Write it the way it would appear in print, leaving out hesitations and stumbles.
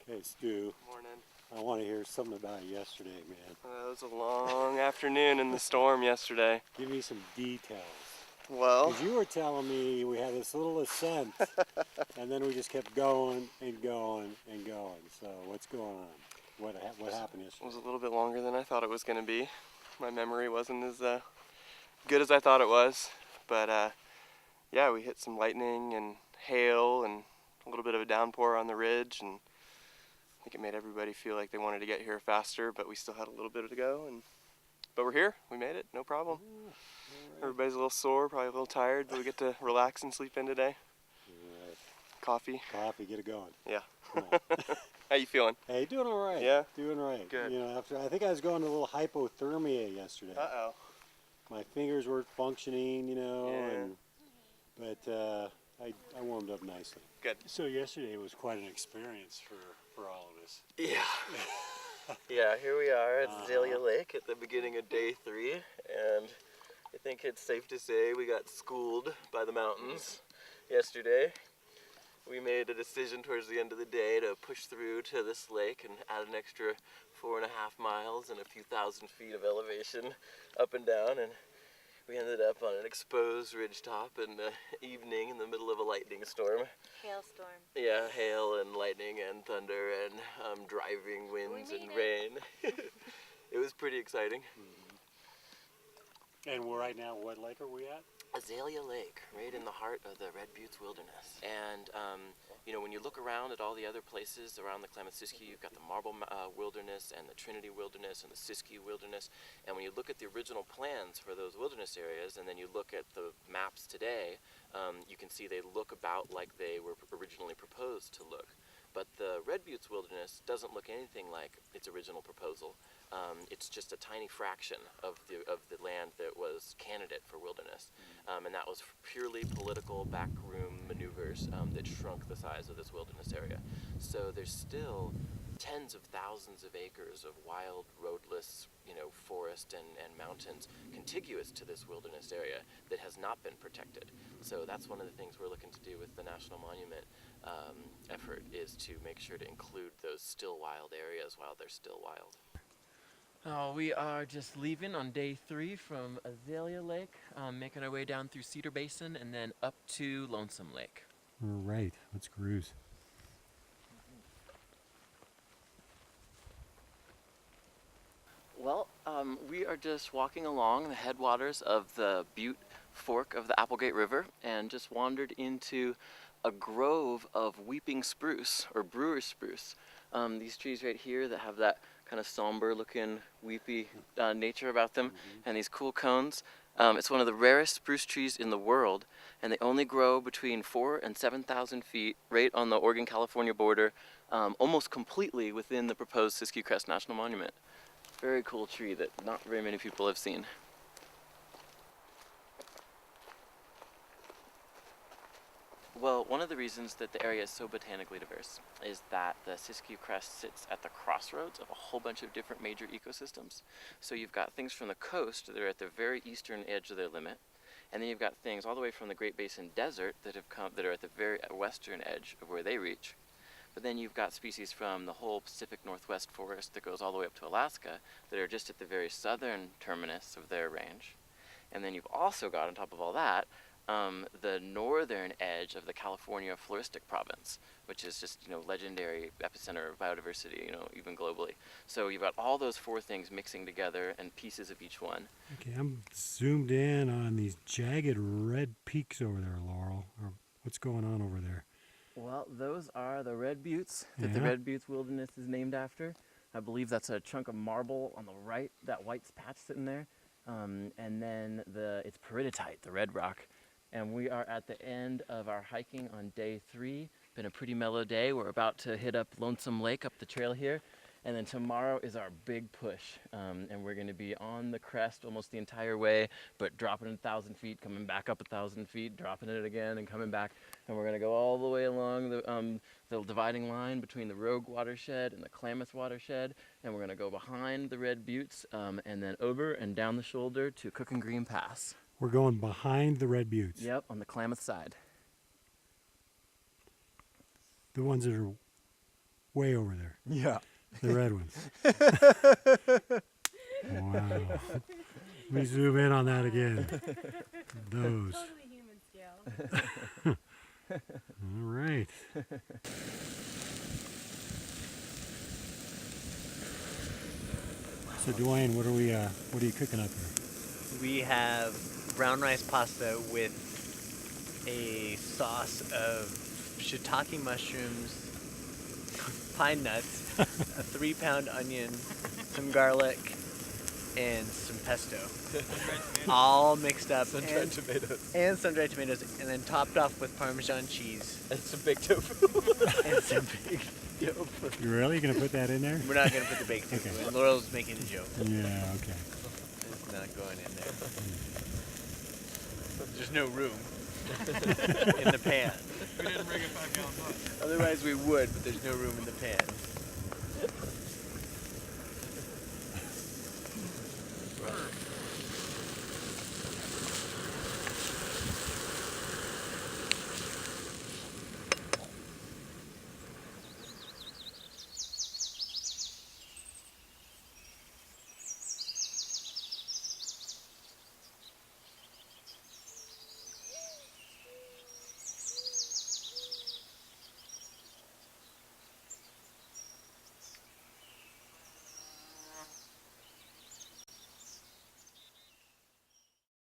Hey Stu, Morning. I want to hear something about yesterday, man. It was a long afternoon in the storm yesterday. Give me some details. Well, Because you were telling me we had this little ascent, and then we just kept going and going and going. So what's going on? What happened it yesterday? was a little bit longer than I thought it was going to be. My memory wasn't as good as I thought it was. But yeah, we hit some lightning and hail and a little bit of a downpour on the ridge, and I think it made everybody feel like they wanted to get here faster, but we still had a little bit to go. But we're here. We made it. No problem. All right. Everybody's a little sore, probably a little tired, but we get to relax and sleep in today. All right. Coffee. Coffee, get it going. Yeah. Come on. How you feeling? Hey, doing all right. Yeah? Doing all right. Good. You know, after I think I was going to a little hypothermia yesterday. Uh-oh. My fingers weren't functioning, you know, Yeah. but I warmed up nicely. Good. So yesterday was quite an experience for all of us. Yeah. Yeah, here we are at Azalea Lake at the beginning of day 3, and I think it's safe to say we got schooled by the mountains yesterday. We made a decision towards the end of the day to push through to this lake and add an extra 4.5 miles and a few thousand feet of elevation up and down, and we ended up on an exposed ridgetop in the evening in the middle of a lightning storm. Hailstorm. Yeah, hail and lightning and thunder and driving winds and rain. It was pretty exciting. And right now, what lake are we at? Azalea Lake, right in the heart of the Red Buttes Wilderness. And, you know, when you look around at all the other places around the Klamath-Siskiyou, you've got the Marble Wilderness and the Trinity Wilderness and the Siskiyou Wilderness. And when you look at the original plans for those wilderness areas, and then you look at the maps today, you can see they look about like they were originally proposed to look. But the Red Buttes Wilderness doesn't look anything like its original proposal. It's just a tiny fraction of the land that was candidate for wilderness, and that was purely political backroom maneuvers that shrunk the size of this wilderness area. So there's still tens of thousands of acres of wild, roadless, you know, forest and mountains contiguous to this wilderness area that has not been protected. So that's one of the things we're looking to do with the National Monument effort, is to make sure to include those still wild areas while they're still wild. We are just leaving on day 3 from Azalea Lake, making our way down through Cedar Basin and then up to Lonesome Lake. All right, let's cruise. Well, we are just walking along the headwaters of the Butte Fork of the Applegate River and just wandered into a grove of weeping spruce, or brewer's spruce. These trees right here that have that kind of somber looking weepy nature about them, and these cool cones. It's one of the rarest spruce trees in the world, and they only grow between 4,000 and 7,000 feet right on the Oregon-California border, almost completely within the proposed Siskiyou Crest National Monument. Very cool tree that not very many people have seen. Well, one of the reasons that the area is so botanically diverse is that the Siskiyou Crest sits at the crossroads of a whole bunch of different major ecosystems. So you've got things from the coast that are at the very eastern edge of their limit, and then you've got things all the way from the Great Basin Desert that are at the very western edge of where they reach. But then you've got species from the whole Pacific Northwest forest that goes all the way up to Alaska that are just at the very southern terminus of their range. And then you've also got, on top of all that, the northern edge of the California floristic province, which is just, you know, legendary epicenter of biodiversity, you know, even globally. So you've got all those 4 things mixing together and pieces of each one. Okay, I'm zoomed in on these jagged red peaks over there, Laurel. What's going on over there? Well, those are the Red Buttes that the Yeah. Red Buttes Wilderness is named after. I believe that's a chunk of marble on the right, that white patch sitting there. And then it's peridotite, the red rock. And we are at the end of our hiking on day 3. Been a pretty mellow day. We're about to hit up Lonesome Lake up the trail here. And then tomorrow is our big push. And we're going to be on the crest almost the entire way, but dropping it 1,000 feet, coming back up 1,000 feet, dropping it again and coming back. And we're going to go all the way along the dividing line between the Rogue watershed and the Klamath watershed. And we're going to go behind the Red Buttes and then over and down the shoulder to Cook and Green Pass. We're going behind the Red Buttes. Yep, on the Klamath side. The ones that are Way over there. Yeah. The red ones. Wow. Let me zoom in on that again. Those. Totally human scale. All right. So Dwayne, what are you cooking up here? We have brown rice pasta with a sauce of shiitake mushrooms, pine nuts, a 3-pound onion, some garlic, and some pesto. All mixed up. Sun-dried tomatoes. And sun-dried tomatoes, and then topped off with Parmesan cheese And some baked tofu. and some baked tofu. You really gonna put that in there? We're not going to put the baked tofu Okay. in. Laurel's making a joke. Yeah. Okay. It's not going in there. There's no room in the pan. We didn't bring a 5-gallon pot. Otherwise we would, but there's no room in the pan.